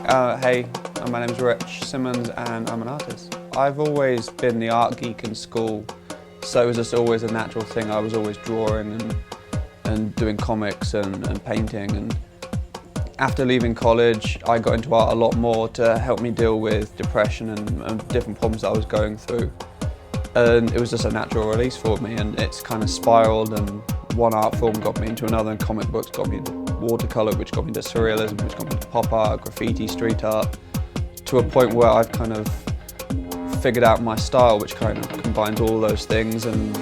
Hey, my name's Simmons and I'm an artist. I've always been the art geek in school, so it was just always a natural thing. I was always drawing and doing comics and painting. And after leaving college, I got into art a lot more to help me deal with depression and different problems that I was going through. And it was just a natural release for me, and it's kind of spiraled, and one art form got me into another, and comic books got me into watercolour, which got me into surrealism, which got me into pop art, graffiti, street art, to a point where I've kind of figured out my style, which kind of combines all those things, and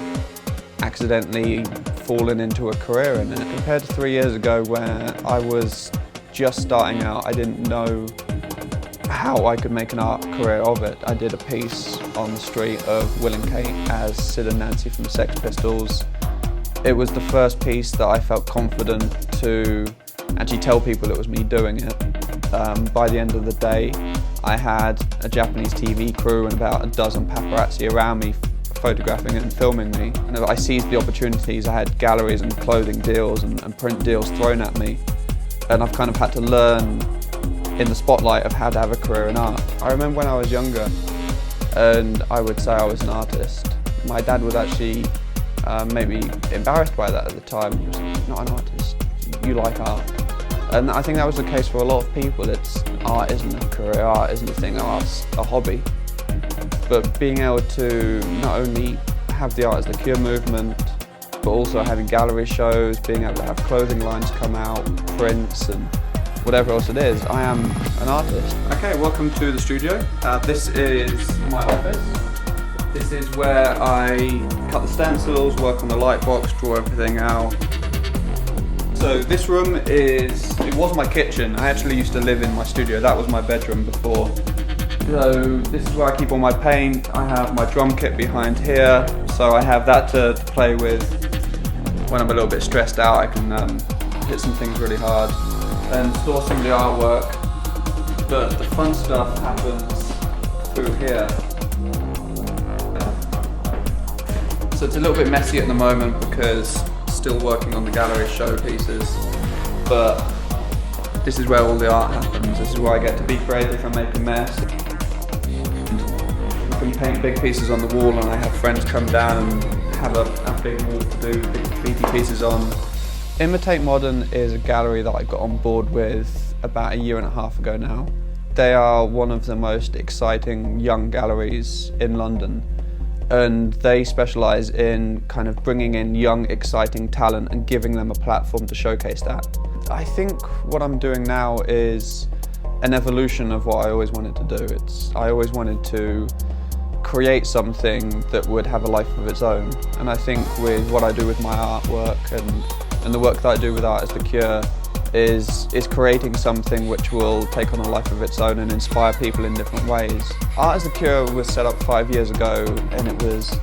accidentally fallen into a career in it. Compared to 3 years ago where I was just starting out, I didn't know how I could make an art career of it. I did a piece on the street of Will and Kate as Sid and Nancy from the Sex Pistols. It was the first piece that I felt confident to actually tell people it was me doing it. By the end of the day, I had a Japanese TV crew and about a dozen paparazzi around me photographing it and filming me. And I seized the opportunities. I had galleries and clothing deals and print deals thrown at me. And I've kind of had to learn in the spotlight of how to have a career in art. I remember when I was younger and I would say I was an artist. My dad was actually maybe embarrassed by that at the time. He was like, "You're not an artist, you like art." And I think that was the case for a lot of people. Art isn't a career, art isn't a thing, art's a hobby. But being able to not only have the Art as the Cure movement, but also having gallery shows, being able to have clothing lines come out, prints and whatever else it is, I am an artist. Okay, welcome to the studio. This is my office. This is where I cut the stencils, work on the light box, draw everything out. So this room it was my kitchen. I actually used to live in my studio. That was my bedroom before. So this is where I keep all my paint. I have my drum kit behind here. So I have that to play with. When I'm a little bit stressed out, I can hit some things really hard and store some of the artwork. But the fun stuff happens through here. So it's a little bit messy at the moment because still working on the gallery show pieces, but this is where all the art happens. This is where I get to be creative and make a mess. I can paint big pieces on the wall, and I have friends come down and have a big wall to do big graffiti pieces on. Imitate Modern is a gallery that I got on board with about a year and a half ago now. They are one of the most exciting young galleries in London, and they specialise in kind of bringing in young, exciting talent and giving them a platform to showcase that. I think what I'm doing now is an evolution of what I always wanted to do. I always wanted to create something that would have a life of its own, and I think with what I do with my artwork and the work that I do with Art as the Cure is creating something which will take on a life of its own and inspire people in different ways. Art as the Cure was set up 5 years ago, and it was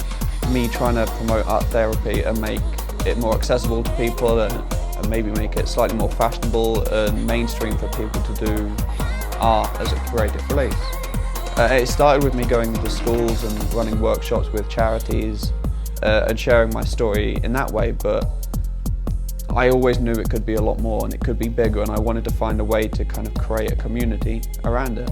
me trying to promote art therapy and make it more accessible to people and maybe make it slightly more fashionable and mainstream for people to do art as a creative release. It started with me going into schools and running workshops with charities and sharing my story in that way, but I always knew it could be a lot more and it could be bigger, and I wanted to find a way to kind of create a community around it.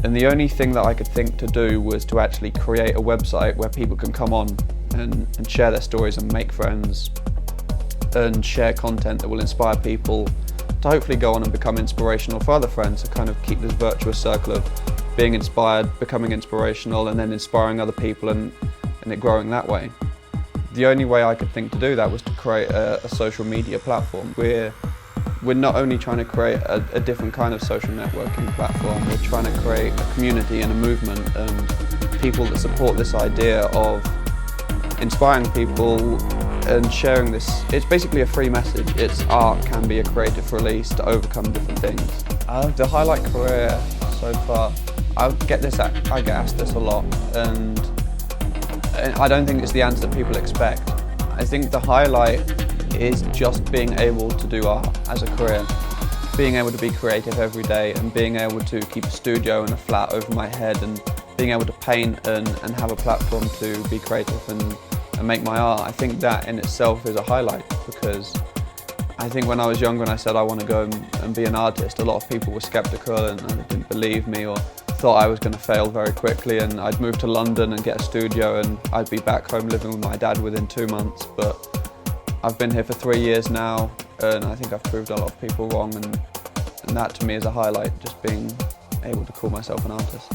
And the only thing that I could think to do was to actually create a website where people can come on and share their stories and make friends and share content that will inspire people to hopefully go on and become inspirational for other friends, to kind of keep this virtuous circle of being inspired, becoming inspirational, and then inspiring other people and it growing that way. The only way I could think to do that was to create a social media platform. We're not only trying to create a different kind of social networking platform, we're trying to create a community and a movement and people that support this idea of inspiring people and sharing this. It's basically a free message. It's art can be a creative release to overcome different things. The highlight career so far, I get asked this a lot, and I don't think it's the answer that people expect. I think the highlight is just being able to do art as a career, being able to be creative every day and being able to keep a studio and a flat over my head and being able to paint and have a platform to be creative and make my art. I think that in itself is a highlight, because I I think when I was younger and I said I want to go and be an artist, a lot of people were sceptical and didn't believe me or thought I was going to fail very quickly, and I'd move to London and get a studio and I'd be back home living with my dad within 2 months. But I've been here for 3 years now and I think I've proved a lot of people wrong, and that to me is a highlight, just being able to call myself an artist.